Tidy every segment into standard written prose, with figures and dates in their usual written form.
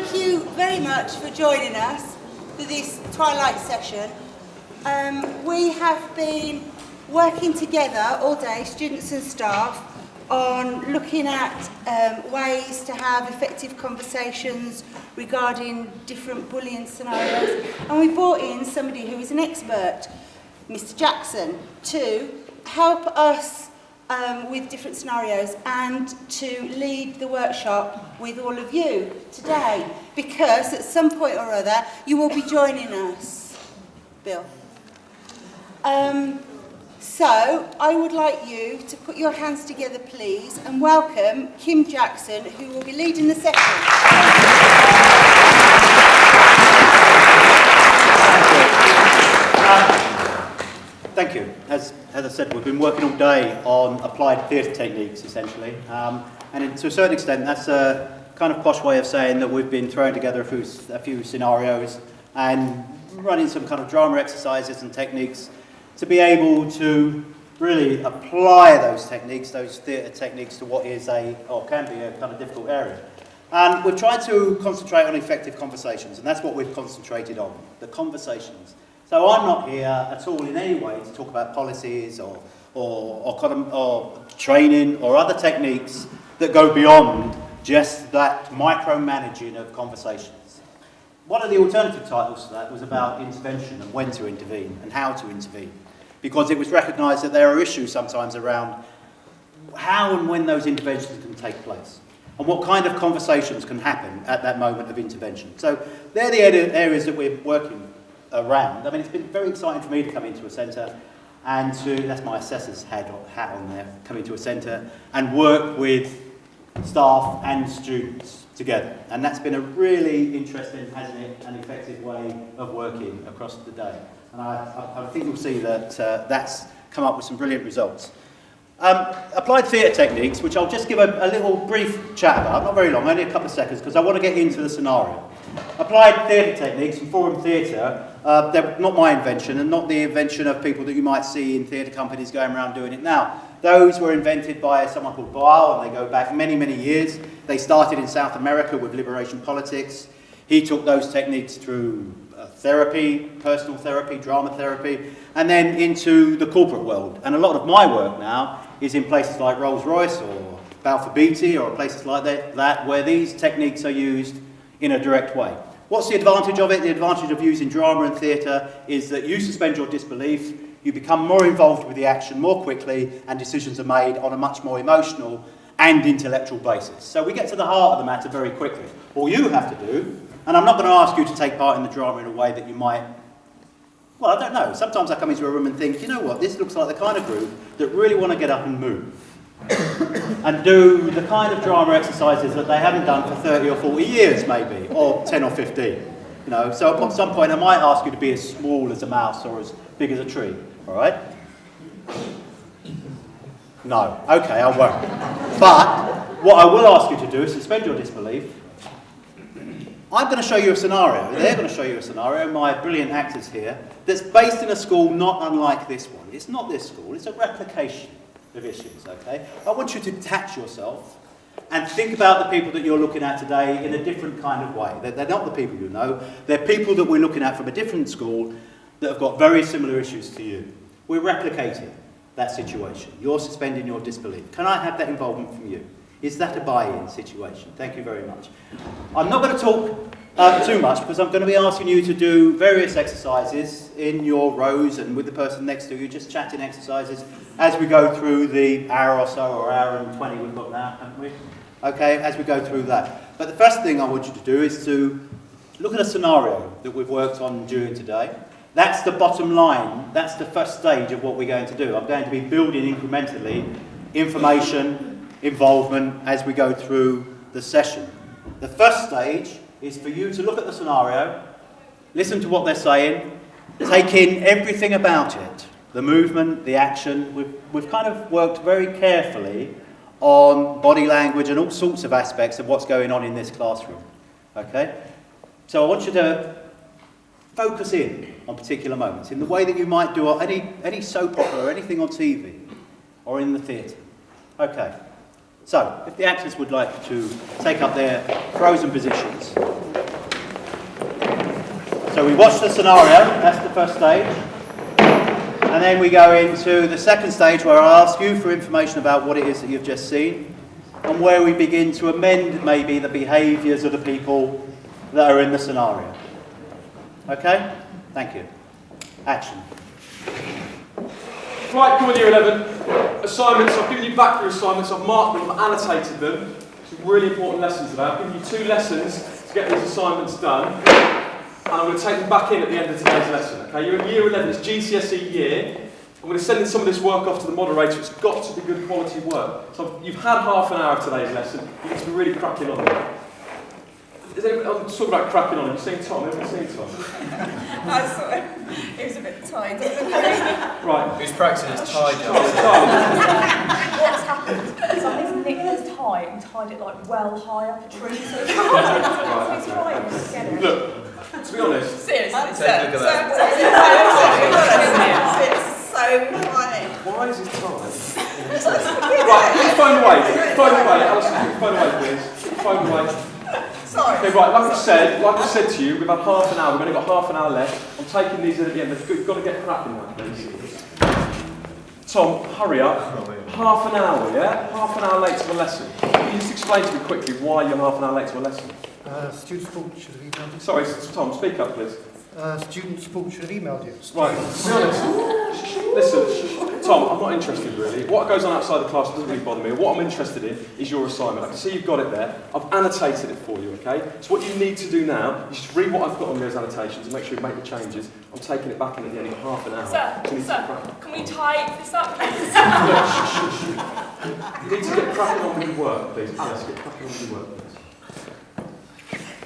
thank you very much for joining us for this twilight session. We have been working together all day, students and staff, on looking at ways to have effective conversations regarding different bullying scenarios, and we brought in somebody who is an expert, Mr. Jackson, to help us with different scenarios and to lead the workshop with all of you today, because at some point or other you will be joining us. Bill. So I would like you to put your hands together, please, and welcome Kim Jackson, who will be leading the session. Thank you. As I said, we've been working all day on applied theatre techniques, essentially. And to a certain extent, that's a kind of posh way of saying that we've been throwing together a few scenarios and running some kind of drama exercises and techniques to be able to really apply those techniques, those theatre techniques, to what is or can be a kind of difficult area. And we've tried to concentrate on effective conversations, and that's what we've concentrated on, the conversations. So I'm not here at all in any way to talk about policies or training or other techniques that go beyond just that micromanaging of conversations. One of the alternative titles to that was about intervention and when to intervene and how to intervene, because it was recognised that there are issues sometimes around how and when those interventions can take place and what kind of conversations can happen at that moment of intervention. So they're the areas that we're working around. I mean, it's been very exciting for me to come into a centre and that's my assessor's hat on there, come into a centre and work with staff and students together. And that's been a really interesting, hasn't it, and effective way of working across the day. And I think you'll see that that's come up with some brilliant results. Applied theatre techniques, which I'll just give a little brief chat about, not very long, only a couple of seconds, because I want to get into the scenario. Applied theatre techniques and forum theatre, they're not my invention and not the invention of people that you might see in theatre companies going around doing it now. Those were invented by someone called Boyle, and they go back many, many years. They started in South America with liberation politics. He took those techniques through therapy, personal therapy, drama therapy, and then into the corporate world. And a lot of my work now is in places like Rolls-Royce or Balfour Beatty or places like that where these techniques are used in a direct way. What's the advantage of it? The advantage of using drama and theatre is that you suspend your disbelief, you become more involved with the action more quickly, and decisions are made on a much more emotional and intellectual basis. So we get to the heart of the matter very quickly. All you have to do, and I'm not going to ask you to take part in the drama in a way that you might, well, I don't know. Sometimes I come into a room and think, you know what, this looks like the kind of group that really want to get up and move and do the kind of drama exercises that they haven't done for 30 or 40 years maybe, or 10 or 15. You know, so at some point I might ask you to be as small as a mouse or as big as a tree, all right? No, okay, I won't. But what I will ask you to do is suspend your disbelief. I'm going to show you a scenario, they're going to show you a scenario, my brilliant actors here, that's based in a school not unlike this one. It's not this school, it's a replication of issues, okay? I want you to detach yourself and think about the people that you're looking at today in a different kind of way. They're not the people you know, they're people that we're looking at from a different school that have got very similar issues to you. We're replicating that situation. You're suspending your disbelief. Can I have that involvement from you? Is that a buy-in situation? Thank you very much. I'm not going to talk too much because I'm going to be asking you to do various exercises in your rows and with the person next to you, just chatting exercises as we go through the hour or so, or hour and 20 we've got now, haven't we? Okay, as we go through that. But the first thing I want you to do is to look at a scenario that we've worked on during today. That's the bottom line. That's the first stage of what we're going to do. I'm going to be building incrementally information, involvement as we go through the session. The first stage is for you to look at the scenario, listen to what they're saying, take in everything about it, the movement, the action. We've kind of worked very carefully on body language and all sorts of aspects of what's going on in this classroom. Okay? So I want you to focus in on particular moments in the way that you might do any soap opera or anything on TV or in the theatre. Okay. So, if the actors would like to take up their frozen positions, So we watch the scenario, that's the first stage. And then we go into the second stage where I ask you for information about what it is that you've just seen and where we begin to amend maybe the behaviours of the people that are in the scenario. Okay? Thank you. Action. Right, come on, Year 11. Assignments, I've given you back your assignments, I've marked them, I've annotated them. Some really important lessons today. I've given you 2 lessons to get these assignments done. And I'm going to take them back in at the end of today's lesson. Okay, you're in Year 11, it's GCSE year. I'm going to send some of this work off to the moderator. It's got to be good quality work. So you've had half an hour of today's lesson. You need to be really cracking on it. I'm talking about cracking on. Have you seen Tom? Haven't you seen Tom? I saw it. It was a bit tight. Right. Who's practicing his tie job? What's happened? Somebody's nicked his tie and tied it like well high up a tree. So it's right. Look, to be honest. Seriously, Take a look at it's so funny. Why is his tie? Right, put your phone away. Put your phone away. Alison, put your phone away, please. Put your phone away. Sorry. Okay, right, like I said to you, we've had half an hour, we've only got half an hour left. I'm taking these in at the end, we've got to get cracking now, please. Tom, hurry up. Half an hour, yeah? Half an hour late to the lesson. Can you just explain to me quickly why you're half an hour late to a lesson? Student support should have emailed you. Sorry, Tom, speak up, please. Student support should have emailed you. Right, to be honest, listen, Tom, I'm not interested really. What goes on outside the class doesn't really bother me. What I'm interested in is your assignment. I can see you've got it there. I've annotated it for you, okay? So what you need to do now is just read what I've got on those annotations and make sure you make the changes. I'm taking it back in at the end of half an hour. Sir, can we type this up? You need to get cracking on with your work, please. Alice, get cracking on with your work, please.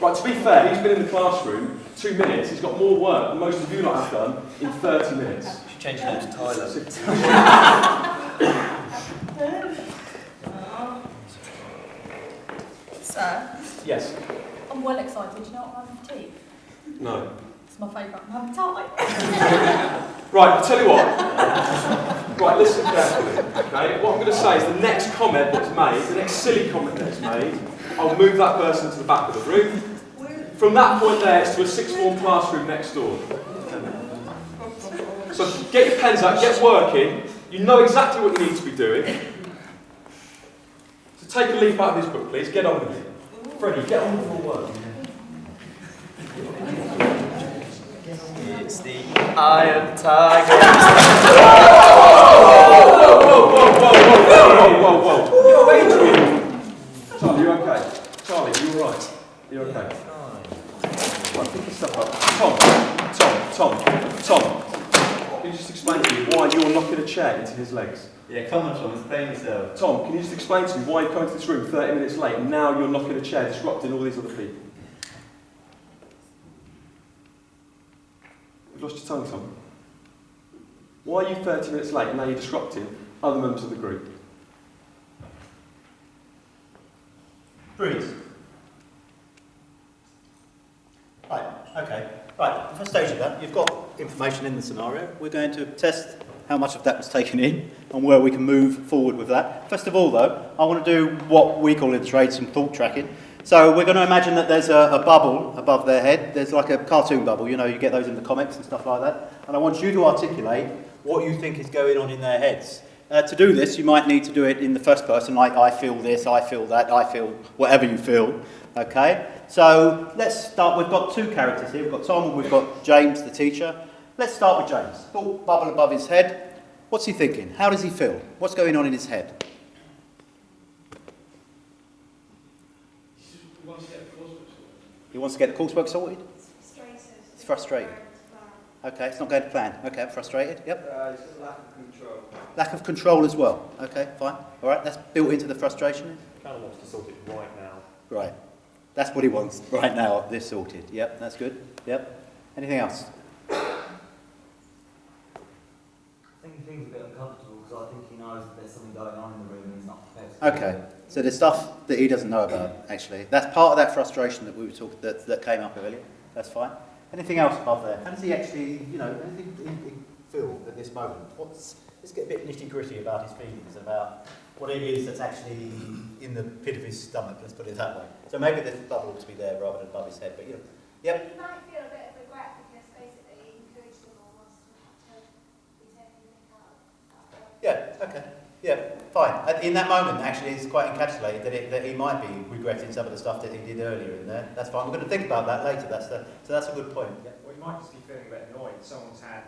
Right, to be fair, he's been in the classroom 2 minutes. He's got more work than most of you lot have done in 30 minutes. You should change your name to Tyler. Sir, Yes. I'm well excited. Do you know what I'm having for tea? No. It's my favourite. I'm having tie. Right, I'll tell you what. Right, listen carefully, okay? What I'm going to say is the next comment that's made, the next silly comment that's made, I'll move that person to the back of the room. From that point there, it's to a sixth form classroom next door. So get your pens out, get working. You know exactly what you need to be doing. So take a leaf out of this book, please. Get on with it. Freddie, get on with your work. It's the Eye of the Tiger. Whoa. Adrian. Charlie, you okay? Charlie, you alright? You okay? Right, pick your stuff up. Tom. Can you just explain to me why you're knocking a chair into his legs? Yeah, come on, Tom, explain yourself. Tom, can you just explain to me why you come into this room 30 minutes late and now you're knocking a chair, disrupting all these other people? You've lost your tongue, Tom. Why are you 30 minutes late and now you're disrupting other members of the group? Breeze. Right, okay. Right, the first stage of that, you've got information in the scenario. We're going to test how much of that was taken in and where we can move forward with that. First of all, though, I want to do what we call in the trade some thought tracking. So we're going to imagine that there's a bubble above their head. There's like a cartoon bubble, you know, you get those in the comics and stuff like that. And I want you to articulate what you think is going on in their heads. To do this, you might need to do it in the first person, like I feel this, I feel that, I feel whatever you feel. Okay? So let's start. We've got 2 characters here. We've got Tom and we've got James, the teacher. Let's start with James. Thought bubble above his head. What's he thinking? How does he feel? What's going on in his head? He wants to get the coursework sorted? He's frustrated. Okay, it's not going to plan. Okay, I'm frustrated. Yep. It's just lack of control. Lack of control as well. Okay, fine. All right, that's built into the frustration. Kind of wants to sort it right now. Right. That's what he wants right now. This sorted. Yep, that's good. Yep. Anything else? I think he feels a bit uncomfortable because I think he knows that there's something going on in the room and he's not prepared. Okay. So there's stuff that he doesn't know about, actually. That's part of that frustration that we were talking that came up earlier. That's fine. Anything else above there? How does he actually, anything he feel at this moment? Let's get a bit nitty-gritty about his feelings, about what it is that's actually in the pit of his stomach, let's put it that way. So maybe the bubble ought to be there rather than above his head, but Yep. He might feel a bit of regret because basically he encouraged them almost to be taking the out. Yeah, okay. Yeah, fine. In that moment, actually, it's quite encapsulated that he might be regretting some of the stuff that he did earlier in there. That's fine. We're going to think about that later. So that's a good point. Yeah. Well, you might just be feeling a bit annoyed. Someone's had,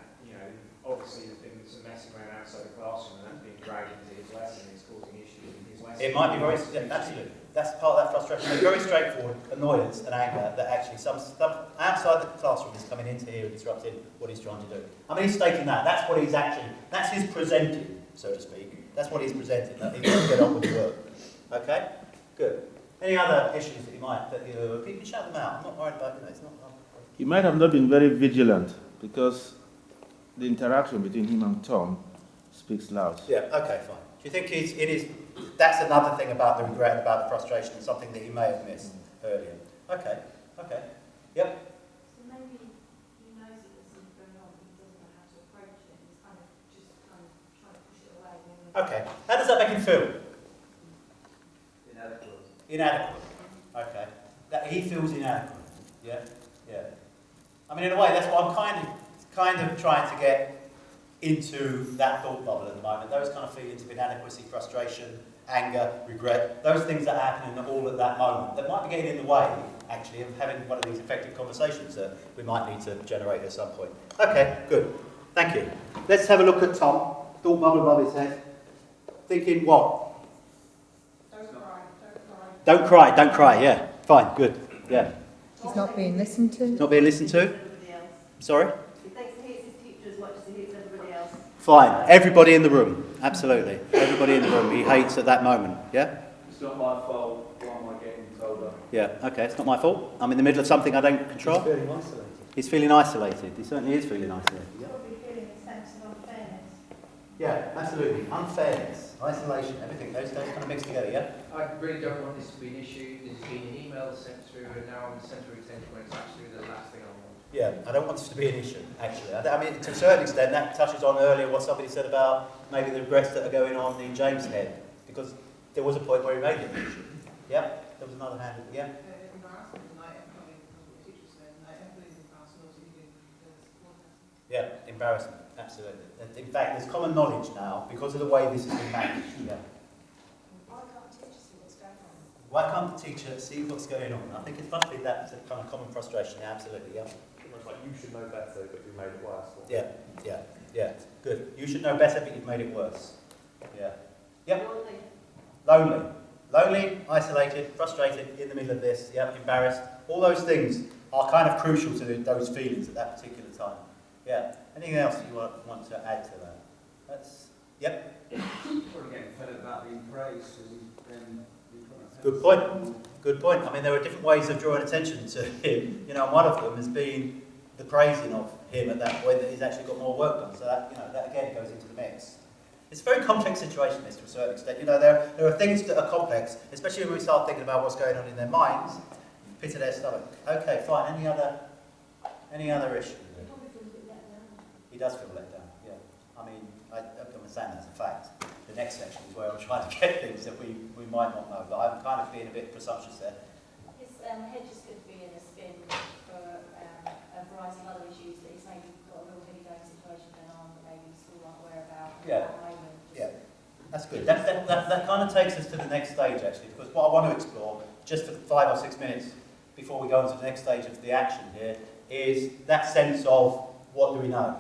obviously there's been some messing around outside the classroom and that's being dragged into his lesson. It's causing issues in his lesson. It might be very, absolutely. That's part of that frustration. It's very straightforward annoyance and anger that actually some stuff outside the classroom is coming into here and disrupting what he's trying to do. I mean, he's stating that. That's what he's actually, that's his presenting, so to speak. That's what he's presenting, that he wants to get on with the work. Okay? Good. Any other issues that you can shout them out. I'm not worried about, it's not... He might have not been very vigilant because the interaction between him and Tom speaks loud. Yeah, okay, fine. Do you think that's another thing about the regret, about the frustration, something that he may have missed earlier? Okay, okay. Yep. So maybe he knows that there's something going on, but he doesn't know how to approach it. He's kind of trying to push it away. Okay. How does that make him feel? Inadequate. Inadequate. Okay. That he feels inadequate. Yeah? Yeah. I mean, in a way, that's what I'm kind of trying to get into that thought bubble at the moment. Those kind of feelings of inadequacy, frustration, anger, regret, those things that are happening all at that moment, that might be getting in the way, actually, of having one of these effective conversations that we might need to generate at some point. Okay, good. Thank you. Let's have a look at Tom. Thought bubble above his head. Thinking what? Don't cry, don't cry, yeah. Fine, good, yeah. He's not being listened to. Not being listened to? Sorry? He thinks he hates his teacher as much as he hates everybody else. Fine, everybody in the room, absolutely. Everybody in the room he hates at that moment, yeah? It's not my fault. Why am I getting told off? Yeah, okay, it's not my fault. I'm in the middle of something I don't control. He's feeling isolated. He's feeling isolated. He certainly is feeling isolated. He's probably feeling a sense of unfairness. Yeah, absolutely. Unfairness, isolation, everything, those kind of mix together, yeah? I really don't want this to be an issue. There's been an email sent through and now I'm sent through attention when it's actually the last thing I want. Yeah, I don't want this to be an issue, actually. I mean, to a certain extent, that touches on earlier what somebody said about maybe the regrets that are going on in James' head, because there was a point where he made it an issue. Yeah? There was another hand, yeah? Yeah, embarrassment, absolutely. In fact, there's common knowledge now, because of the way this has been managed. Yeah. Why can't the teacher see what's going on? Why can't the teacher see what's going on? I think it must be that kind of common frustration, yeah, absolutely, yeah. Almost like you should know better, but you made it worse. Yeah, yeah, yeah, good. You should know better, but you've made it worse. Yeah. Yep. Lonely. Lonely, isolated, frustrated, in the middle of this, yeah, embarrassed. All those things are kind of crucial to those feelings at that particular time. Yeah. Anything else you want to add to that? That's, yep. Probably getting fed up about being praised. Good point. Good point. I mean, there are different ways of drawing attention to him. You know, and one of them has been the praising of him at that point that he's actually got more work done. So that, that again goes into the mix. It's a very complex situation, this, to a certain extent. You know, there are things that are complex, especially when we start thinking about what's going on in their minds, pit of their stomach. Okay, fine. Any other issue? He does feel let down, yeah. I mean, I'm saying that's a fact. The next section is where I'm trying to get things that we might not know, but I'm kind of being a bit presumptuous there. His head just could be in a spin for a variety of other issues that he's maybe got a real heavy going situation going on that maybe the school aren't aware about at that moment. Yeah, that's good. That kind of takes us to the next stage, actually, because what I want to explore, just for 5 or 6 minutes before we go on to the next stage of the action here, is that sense of what do we know?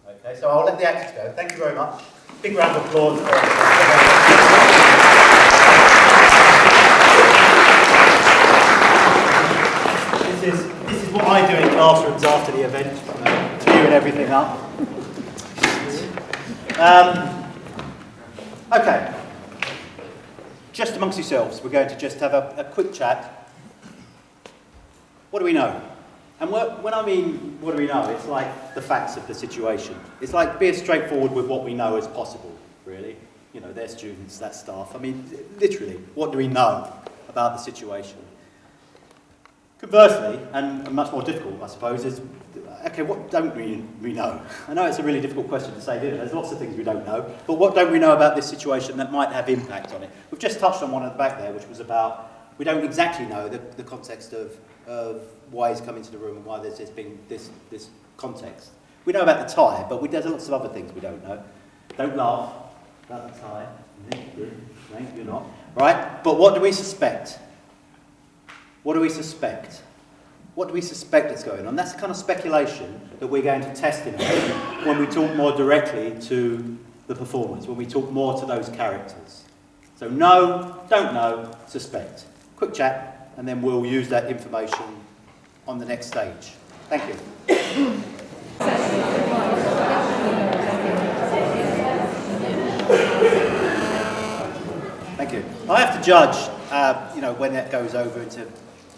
Okay, so I'll let the actors go. Thank you very much. Big round of applause. This is what I do in classrooms after the event, clearing everything up. Okay. Just amongst yourselves, we're going to just have a quick chat. What do we know? And when I mean, what do we know, it's like the facts of the situation. It's like be as straightforward with what we know as possible, really. You know, they're students, that's staff. I mean, literally, what do we know about the situation? Conversely, and much more difficult, I suppose, is, okay, what don't we know? I know it's a really difficult question to say, isn't it? There's lots of things we don't know, but what don't we know about this situation that might have impact on it? We've just touched on one at the back there, which was about, we don't exactly know the context of of why he's come into the room and why there's been this context. We know about the tie, but there's lots of other things we don't know. Don't laugh about the tie. No, you're not. Right? But what do we suspect? What do we suspect? What do we suspect that's going on? That's the kind of speculation that we're going to test in when we talk more directly to the performers, when we talk more to those characters. So know, don't know, suspect. Quick chat, and then we'll use that information on the next stage. Thank you. Thank you. I have to judge, when that goes over into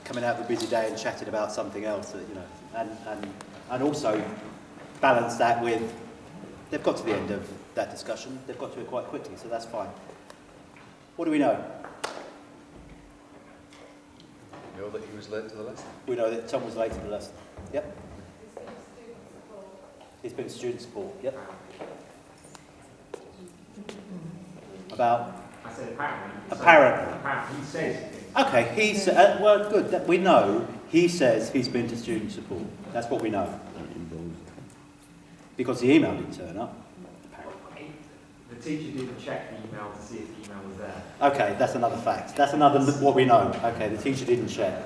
coming out of a busy day and chatting about something else, and also balance that with, they've got to the end of that discussion, they've got to it quite quickly, so that's fine. What do we know? We know that he was late to the lesson. We know that Tom was late to the lesson. Yep. He's been student support. Yep. About? I said apparently. Apparently. Apparently. He says. Okay, he said, well, good. That we know he says he's been to student support. That's what we know. Because the email didn't turn up. Apparently. The teacher didn't check the email to see if the email was there. Okay, that's another fact. That's another what we know. Okay, the teacher didn't check.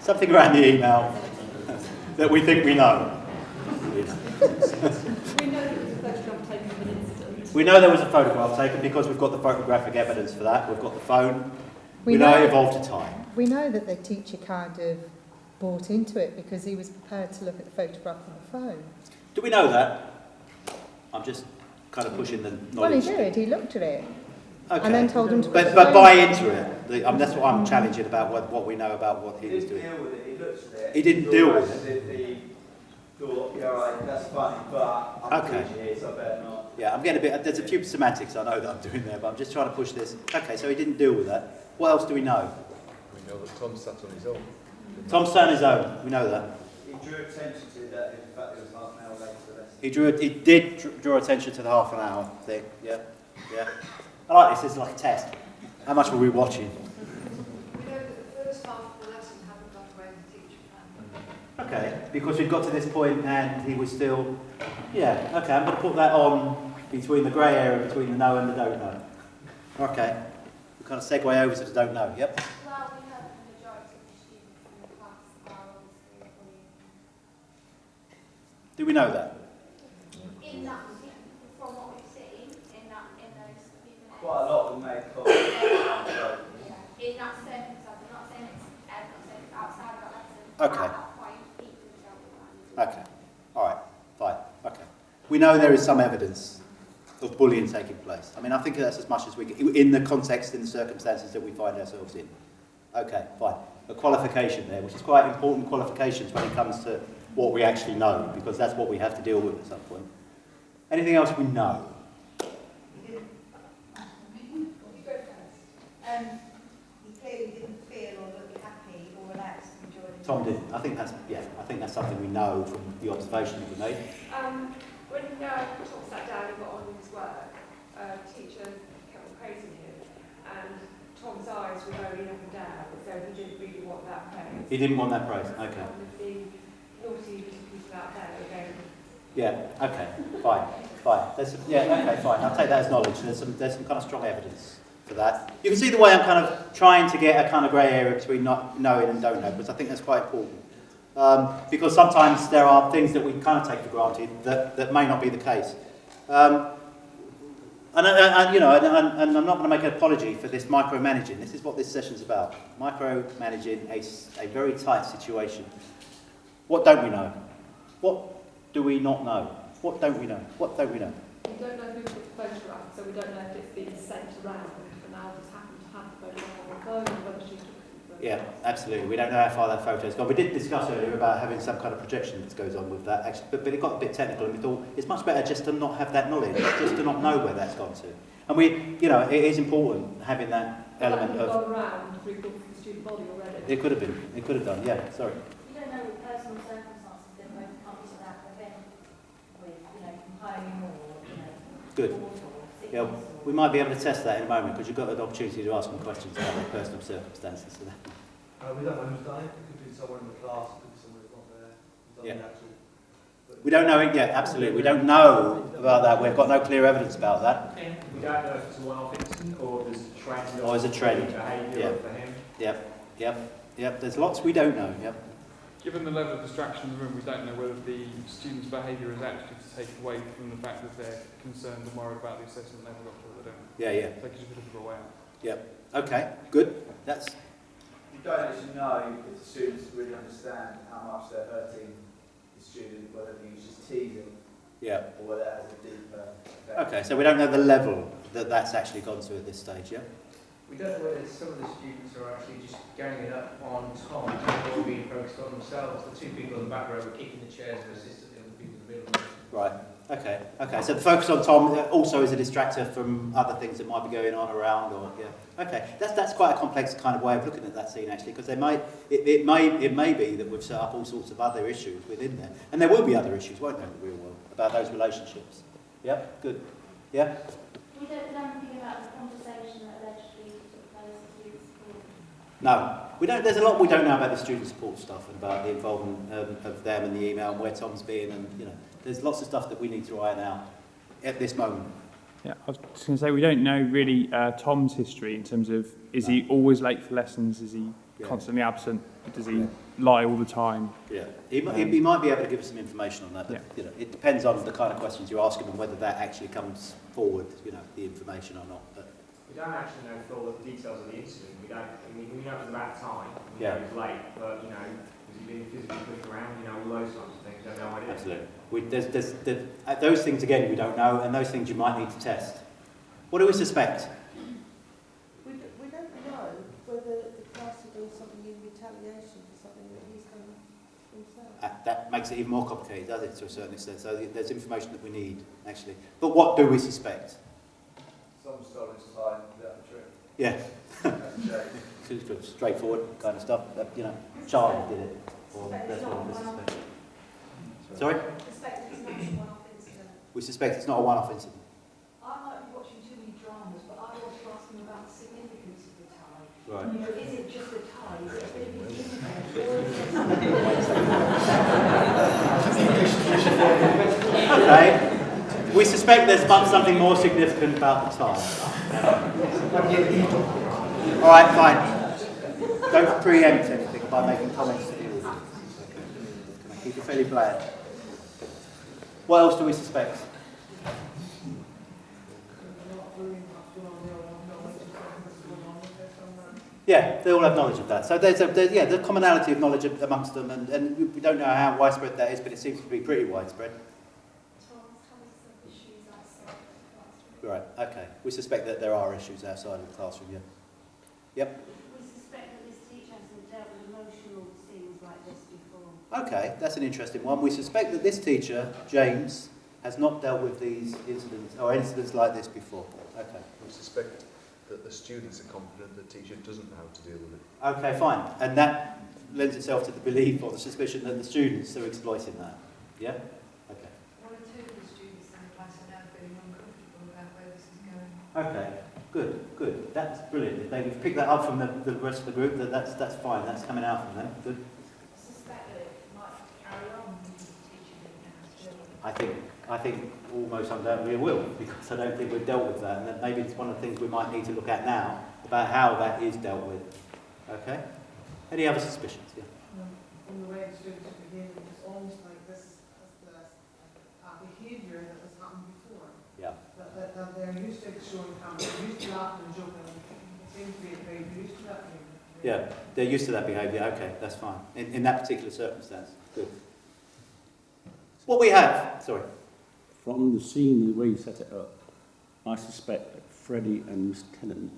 Something around the email that we think we know. We know there was a photograph taken because we've got the photographic evidence for that. We've got the phone. We know it involved a tie. We know that the teacher kind of bought into it because he was prepared to look at the photograph on the phone. Do we know that? I'm just kind of pushing the knowledge. Well, he did. He looked at it. Okay. And then told him to... But buy into it. That's what I'm challenging about what we know about what he was doing. He didn't deal with it. He looked at it. He didn't deal with it. He thought, yeah, right, that's funny, but I'm Okay. teaching here, so I better not. Yeah, I'm getting a bit... There's a few semantics I know that I'm doing there, but I'm just trying to push this. Okay, so he didn't deal with that. What else do we know? We know that Tom sat on his own. Tom sat on his own. We know that. He drew attention to that, in fact, it was half an hour late to the lesson. He did draw attention to the half an hour thing. Yeah, yeah. I like this. It's like a test. How much were we watching? We know that the first half of the lesson hadn't gone the way the teacher planned. Okay, because we've got to this point and he was still... Yeah, okay, I'm going to put that on between the grey area between the know and the don't know. Okay, we kind of segue over to the don't know. Yep. Well, we know that the majority of the students in the class are obviously fully Do we know that? in that, from what we've seen, in those few minutes. Quite a lot of them made comments. In that circumstance, I'm not saying it's outside of that lesson. Okay. At that point, people don't know. Okay. All right. Fine. Okay. We know there is some evidence of bullying taking place. I mean, I think that's as much as we get in the context, in the circumstances that we find ourselves in. Okay. Fine. A qualification there, which is quite important qualifications when it comes to what we actually know, because that's what we have to deal with at some point. Anything else we know? He clearly didn't feel or look happy or relaxed and enjoyed it. Tom did. I think that's something we know from the observation that we made. When Tom sat down and got on with his work, teacher kept praising him, and Tom's eyes were going up and down, so he didn't really want that praise. He didn't want that praise. Okay. The naughty people out there were going. Yeah. Okay. Fine. Okay. Fine. I'll take that as knowledge. There's some kind of strong evidence for that. You can see the way I'm kind of trying to get a kind of grey area between not knowing and don't know, because I think that's quite important. Because sometimes there are things that we kind of take for granted that may not be the case. And I'm not going to make an apology for this micromanaging. This is what this session's about. Micromanaging a very tight situation. What don't we know? What do we not know? What don't we know? What don't we know? We don't know who took the photograph, so we don't know if it's been sent around, and Al just happened to have the photograph on the phone, or whether she took it. Yeah, absolutely. We don't know how far that photo's gone. We did discuss earlier about having some kind of projection that goes on with that, actually, but it got a bit technical, and we thought it's much better just to not have that knowledge, just to not know where that's gone to. And it is important having that element of... gone around through the student body already. It could have been. It could have done. Yeah. Sorry. You don't know with personal circumstances that both come to that event with, from home or, Good. Yeah, we might be able to test that in a moment because you've got an opportunity to ask them questions about their personal circumstances. We don't know who's dying. It could be someone in the class, could be someone who's not there, who's done the actual. We don't know it yet, absolutely. We don't know about that. We've got no clear evidence about that. We don't know if it's a one-off incident or there's a trend. Or is a trend. Behaviour for him. Yep. There's lots we don't know. Yep. Given the level of distraction in the room, we don't know whether the student's behaviour is actually to take away from the fact that they're concerned and worried about the assessment they've got or they don't. Yeah. Take a bit of a way out. Yep. Okay, good. That's. You don't actually know if the students really understand how much they're hurting the student, whether he's just teasing, or whether it has a deeper effect. Okay, so we don't know the level that that's actually gone to at this stage, yeah? We don't know whether some of the students are actually just ganging up on Tom or being focused on themselves. The two people in the back row were kicking the chairs and assisting the other people in the middle. Right. Okay. So the focus on Tom also is a distractor from other things that might be going on around, or Okay. That's quite a complex kind of way of looking at that scene actually, because it may be that we've set up all sorts of other issues within there, and there will be other issues, won't there, in the real world about those relationships. Yeah. Good. Yeah. We don't know anything about the conversation that allegedly took place at student support. No, we don't. There's a lot we don't know about the student support stuff and about the involvement of them and the email and where Tom's been, and there's lots of stuff that we need to iron out at this moment. Yeah, I was just going to say we don't know really Tom's history in terms of is he always late for lessons? Is he constantly absent? Does he lie all the time? Yeah, he might be able to give us some information on that. But, it depends on the kind of questions you ask him and whether that actually comes forward. The information or not. But we don't actually know all the details of the incident. We don't. We know it was about time. We know he was late, but has he been physically pushed around? All those sorts of things. I have no idea. Absolutely. Those things again we don't know, and those things you might need to test. What do we suspect? We don't know whether the class are doing something in retaliation for something that he's done himself. That makes it even more complicated, does it, to a certain extent? So there's information that we need, actually. But what do we suspect? Someone stole his tie without a trick. Yeah. Straightforward kind of stuff. Charlie did it. Or that's what we suspect. Sorry? We suspect it's not a one-off incident. I might be watching too many dramas, but I want to ask him about the significance of the tie. Right. Is it just a tie? Is it a bit of a Okay. We suspect there's something more significant about the tie. All right, fine. Don't preempt anything by making comments to the audience. Can I keep it fairly bland? What else do we suspect? Yeah, they all have knowledge of that. So there's the commonality of knowledge amongst them, and we don't know how widespread that is, but it seems to be pretty widespread. Right, okay. We suspect that there are issues outside of the classroom, yeah. Yep. We suspect that this teacher hasn't dealt with emotional things like this before. Okay, that's an interesting one. We suspect that this teacher, James, has not dealt with these incidents, or incidents like this before. Okay. We suspect that the students are confident the teacher doesn't know how to deal with it. Okay, fine. And that lends itself to the belief or the suspicion that the students are exploiting that. Yeah? Okay. One or two of the students in the class are now feeling uncomfortable about where this is going. Okay, good. That's brilliant. If they've picked that up from the rest of the group, that's fine. That's coming out from them. Good. I suspect that it might carry on because the teacher didn't know how to deal with it. I think almost undoubtedly it will, because I don't think we've dealt with that, and that maybe it's one of the things we might need to look at now about how that is dealt with. Okay? Any other suspicions? Yeah. From the way the students are behaving, it's almost like this is a behaviour that has happened before. Yeah. That they're used to showing comments, they're used to laughing and joking. It seems to be very used to that behaviour. Yeah, they're used to that behaviour. Okay, that's fine. In that particular circumstance. Good. What we have, sorry. From the scene, the way you set it up, I suspect that Freddie and Miss Tennant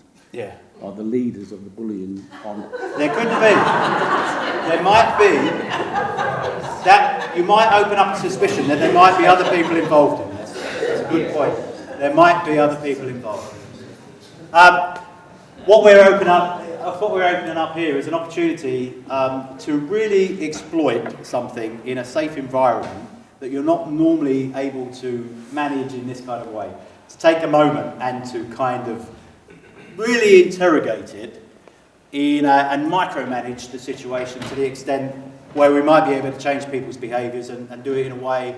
are the leaders of the bullying on. There could be. There might be. That you might open up a suspicion that there might be other people involved in this. That's a good point. There might be other people involved. What we're opening up here is an opportunity to really exploit something in a safe environment that you're not normally able to manage in this kind of way. To take a moment and to kind of really interrogate it and micromanage the situation to the extent where we might be able to change people's behaviours and do it in a way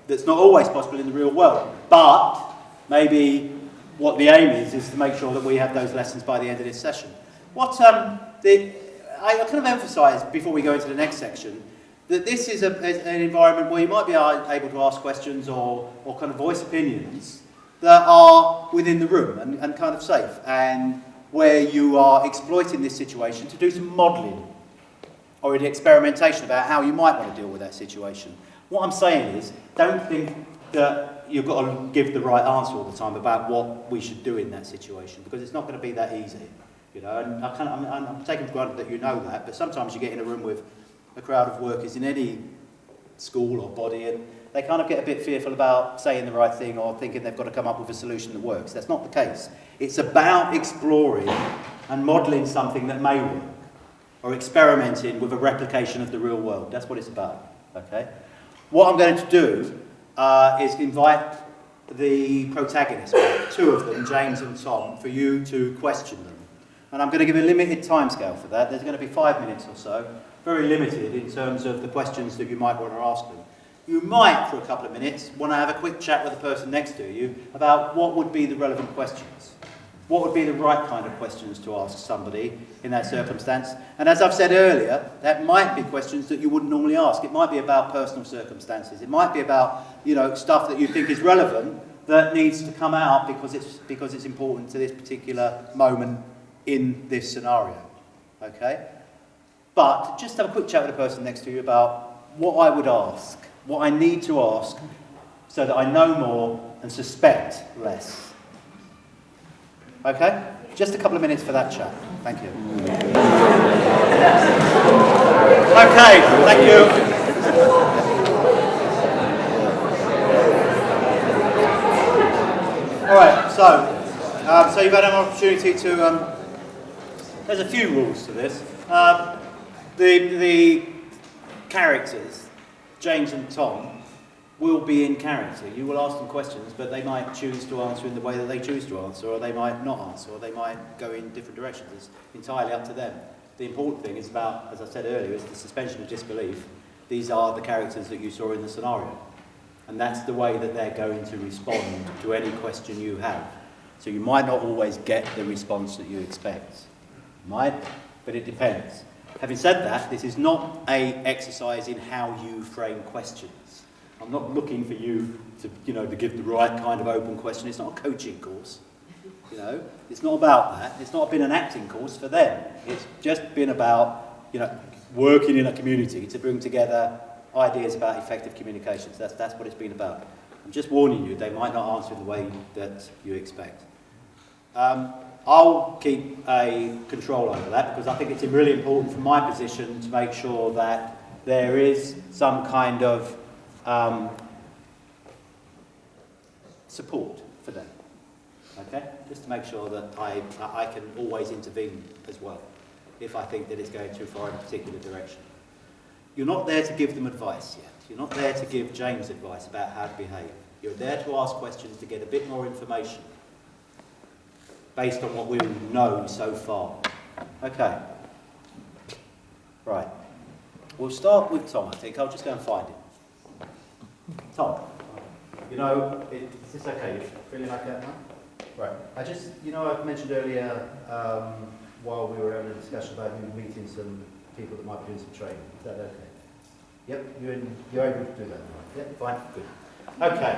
that's not always possible in the real world. But maybe what the aim is to make sure that we have those lessons by the end of this session. What I kind of emphasise before we go into the next section that this is an environment where you might be able to ask questions or kind of voice opinions that are within the room and kind of safe, and where you are exploiting this situation to do some modelling or the experimentation about how you might want to deal with that situation. What I'm saying is, don't think that you've got to give the right answer all the time about what we should do in that situation, because it's not going to be that easy. You know, and I'm taking for granted that you know that, but sometimes you get in a room with a crowd of workers in any school or body, and they kind of get a bit fearful about saying the right thing or thinking they've got to come up with a solution that works. That's not the case. It's about exploring and modelling something that may work, or experimenting with a replication of the real world. That's what it's about, okay? What I'm going to do is invite the protagonists, two of them, James and Tom, for you to question them. And I'm going to give a limited timescale for that. There's going to be 5 minutes or so, very limited in terms of the questions that you might want to ask them. You might, for a couple of minutes, want to have a quick chat with the person next to you about what would be the relevant questions. What would be the right kind of questions to ask somebody in that circumstance? And as I've said earlier, that might be questions that you wouldn't normally ask. It might be about personal circumstances. It might be about, you know, stuff that you think is relevant that needs to come out because it's important to this particular moment in this scenario. Okay? But just have a quick chat with the person next to you about what I would ask, what I need to ask, so that I know more and suspect less. Okay? Just a couple of minutes for that chat. Thank you. Okay, thank you. All right, so you've had an opportunity to. There's a few rules to this. The characters, James and Tom, will be in character. You will ask them questions, but they might choose to answer in the way that they choose to answer, or they might not answer, or they might go in different directions. It's entirely up to them. The important thing is about, as I said earlier, is the suspension of disbelief. These are the characters that you saw in the scenario. And that's the way that they're going to respond to any question you have. So you might not always get the response that you expect. You might, but it depends. Having said that, this is not an exercise in how you frame questions. I'm not looking for you to, to give the right kind of open question. It's not a coaching course. It's not about that. It's not been an acting course for them. It's just been about, working in a community to bring together ideas about effective communications. That's what it's been about. I'm just warning you, they might not answer in the way that you expect. I'll keep a control over that because I think it's really important from my position to make sure that there is some kind of support for them. Okay? Just to make sure that I can always intervene as well if I think that it's going too far in a particular direction. You're not there to give them advice yet. You're not there to give James advice about how to behave. You're there to ask questions to get a bit more information based on what we know so far. Okay. Right. We'll start with Tom, I think. I'll just go and find him. Tom, is this okay? You're feeling like that now? Right. I've mentioned earlier while we were having a discussion about you meeting some people that might be doing some training. Is that okay? Yep, you're able to do that. Yep, fine, good. Okay.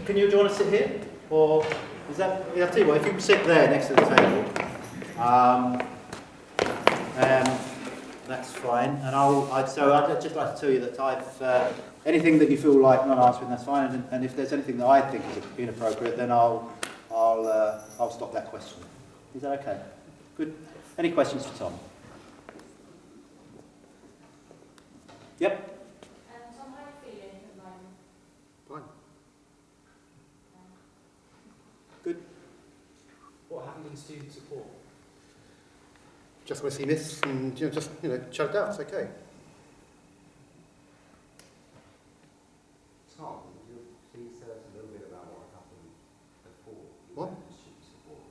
Do you want to sit here? Or is that, I'll tell you what, if you can sit there next to the table, that's fine. And I'd just like to tell you that I've, anything that you feel like not answering, that's fine. And if there's anything that I think is inappropriate, then I'll stop that question. Is that okay? Good. Any questions for Tom? Yep. Tom, how are you feeling at the moment? Fine. Good. What happened in student support? Just want to see this and chat it out. It's okay. Tom, would you please tell us a little bit about what happened before? What? Student support.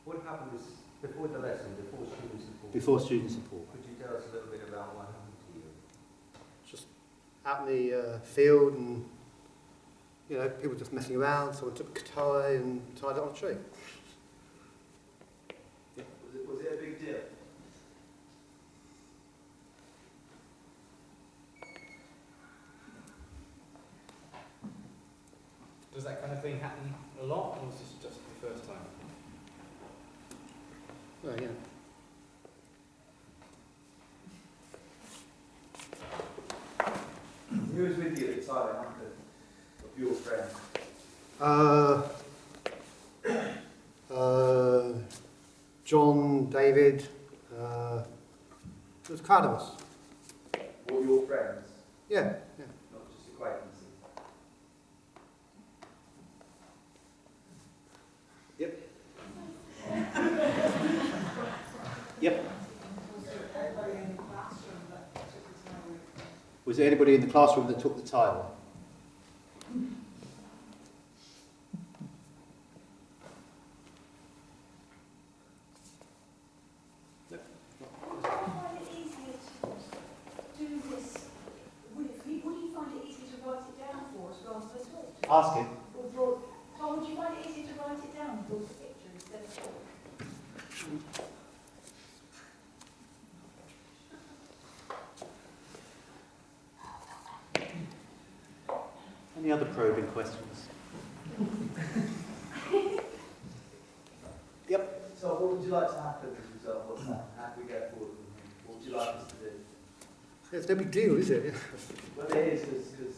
What happened is Before the lesson, before student support. Before student support. Could you tell us a little bit about what happened to you? Just out in the field, and you know, people just messing around. Someone took a tie and tied it on a tree. Was it a big deal? Does that kind of thing happen a lot, or is this just the first time? Well, yeah. Who was with you at the time, Uncle, of your friend? John, David, there was a crowd of us. All your friends? Yeah, yeah. Not just acquaintances? Yep. Yep. Was there anybody in the classroom that took the tile? Ask him. Tom, would you find it easy to write it down with all the pictures instead of talk? Any other probing questions? Yep. So what would you like to happen as a result? What's happened? How do we go forward? What would you like us to do? It's no big deal, is it? Well, it is, because